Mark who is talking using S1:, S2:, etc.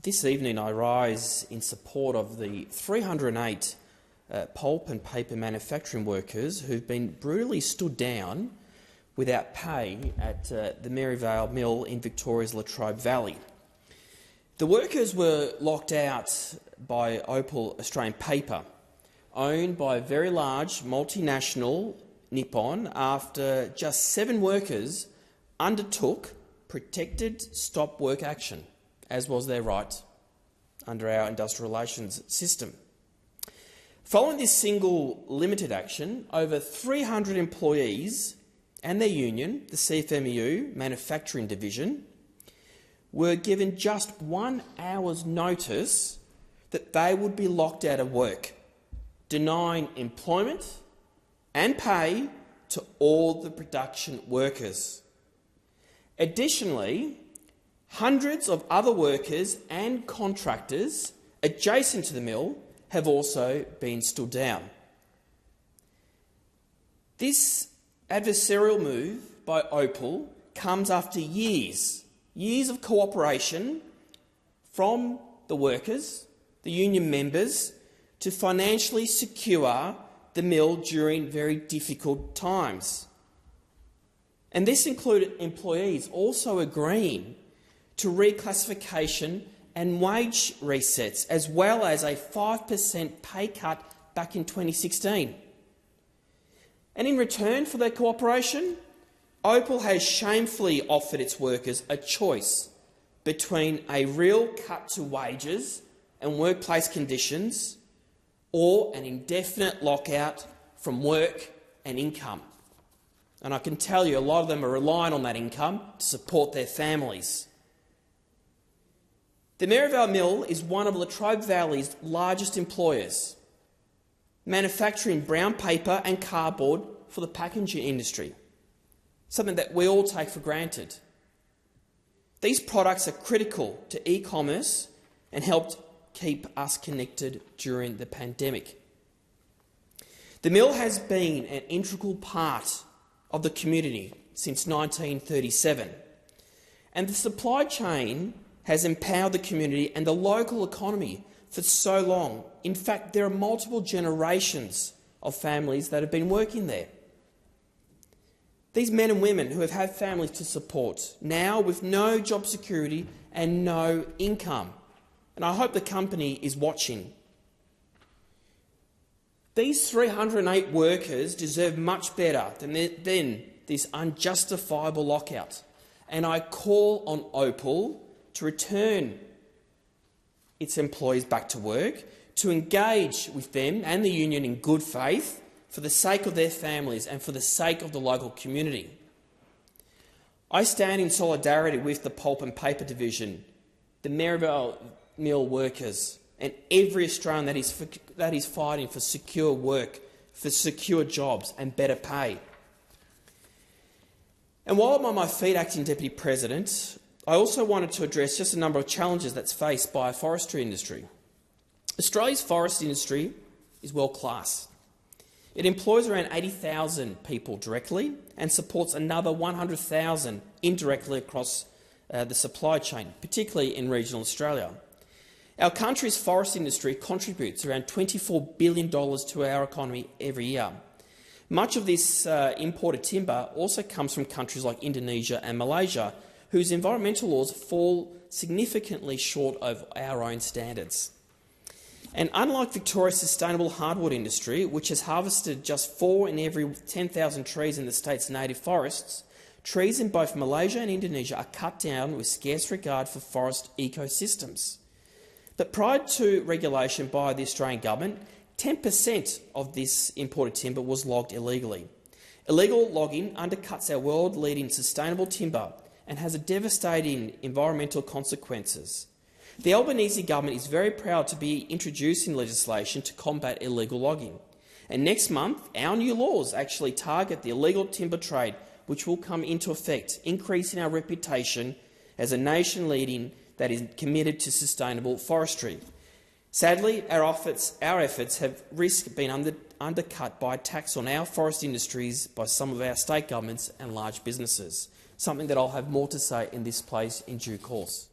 S1: This evening I rise in support of the 308 pulp and paper manufacturing workers who've been brutally stood down without pay at the Maryvale Mill in Victoria's Latrobe Valley. The workers were locked out by Opal Australian Paper, owned by a very large multinational Nippon, after just 7 workers undertook protected stop work action, as was their right under our industrial relations system. Following this single limited action, over 300 employees and their union, the CFMEU Manufacturing Division, were given just 1 hour's notice that they would be locked out of work, denying employment and pay to all the production workers. Additionally, hundreds of other workers and contractors adjacent to the mill have also been stood down. This adversarial move by Opal comes after years of cooperation from the workers, the union members, to financially secure the mill during very difficult times. And this included employees also agreeing to reclassification and wage resets, as well as a 5% pay cut back in 2016. And in return for their cooperation, Opal has shamefully offered its workers a choice between a real cut to wages and workplace conditions or an indefinite lockout from work and income. And I can tell you a lot of them are relying on that income to support their families. The Maryvale Mill is one of Latrobe Valley's largest employers, manufacturing brown paper and cardboard for the packaging industry, something that we all take for granted. These products are critical to e-commerce and helped keep us connected during the pandemic. The mill has been an integral part of the community since 1937, and the supply chain has empowered the community and the local economy for so long. In fact, there are multiple generations of families that have been working there. These men and women who have had families to support, now with no job security and no income. And I hope the company is watching. These 308 workers deserve much better than this unjustifiable lockout. And I call on Opal to return its employees back to work, to engage with them and the union in good faith for the sake of their families and for the sake of the local community. I stand in solidarity with the Pulp and Paper Division, the Maryvale Mill workers, and every Australian that is fighting for secure work, for secure jobs and better pay. And while I'm on my feet, Acting Deputy President, I also wanted to address just a number of challenges that's faced by our forestry industry. Australia's forest industry is world-class. It employs around 80,000 people directly and supports another 100,000 indirectly across the supply chain, particularly in regional Australia. Our country's forest industry contributes around $24 billion to our economy every year. Much of this imported timber also comes from countries like Indonesia and Malaysia, whose environmental laws fall significantly short of our own standards. And unlike Victoria's sustainable hardwood industry, which has harvested just 4 in every 10,000 trees in the state's native forests, trees in both Malaysia and Indonesia are cut down with scarce regard for forest ecosystems. But prior to regulation by the Australian government, 10% of this imported timber was logged illegally. Illegal logging undercuts our world-leading sustainable timber and has devastating environmental consequences. The Albanese government is very proud to be introducing legislation to combat illegal logging. And next month, our new laws actually target the illegal timber trade, which will come into effect, increasing our reputation as a nation that is committed to sustainable forestry. Sadly, our efforts have risked being undercut by tax on our forest industries by some of our state governments and large businesses, something that I'll have more to say in this place in due course.